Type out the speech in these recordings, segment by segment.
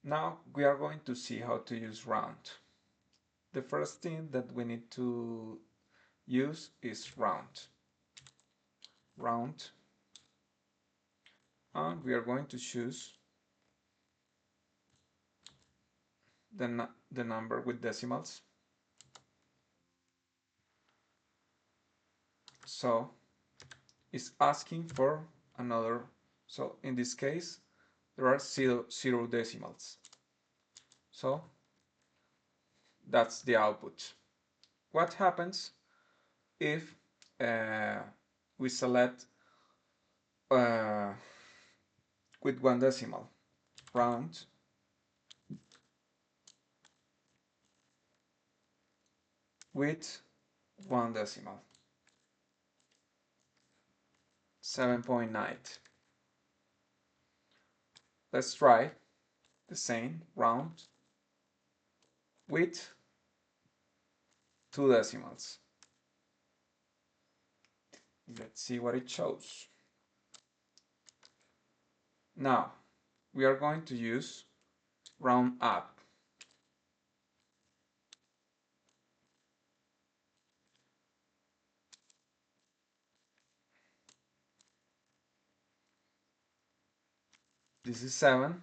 Now we are going to see how to use round. The first thing that we need to use is round. Round. And we are going to choose the number with decimals. So it's asking for another. So in this case, there are zero decimals. So that's the output. What happens if we select with one decimal? Round with one decimal. 7.9. Let's try the same round with two decimals. Let's see what it shows. Now we are going to use round up. This is 7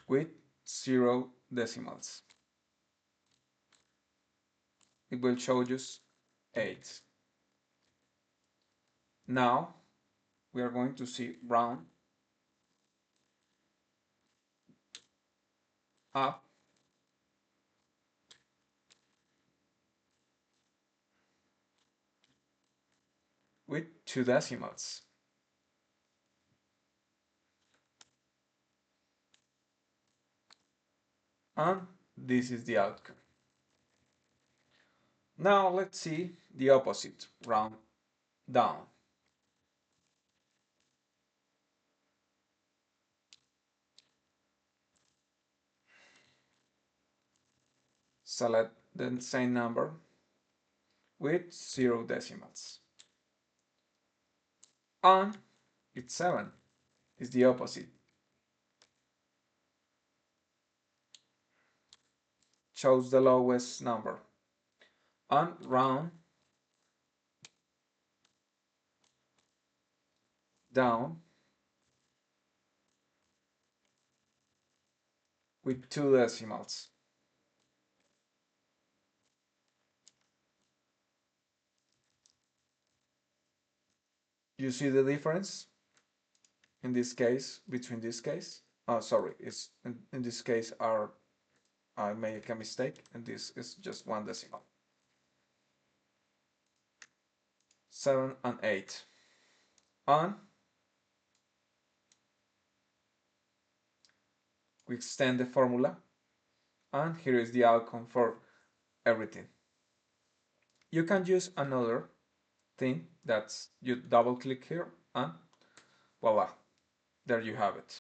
with 0 decimals. It will show us 8. Now we are going to see round up with 2 decimals. And this is the outcome. Now let's see the opposite, round down. Select the same number with 0 decimals. And it's 7. It's the opposite. Chose the lowest number. And round down with 2 decimals. You see the difference in this case between this case? Oh, sorry, it's in this case I make a mistake, and this is just 1 decimal. 7 and 8. And we extend the formula, and here is the outcome for everything. You can use another thing, that's you double click here and voila, there you have it.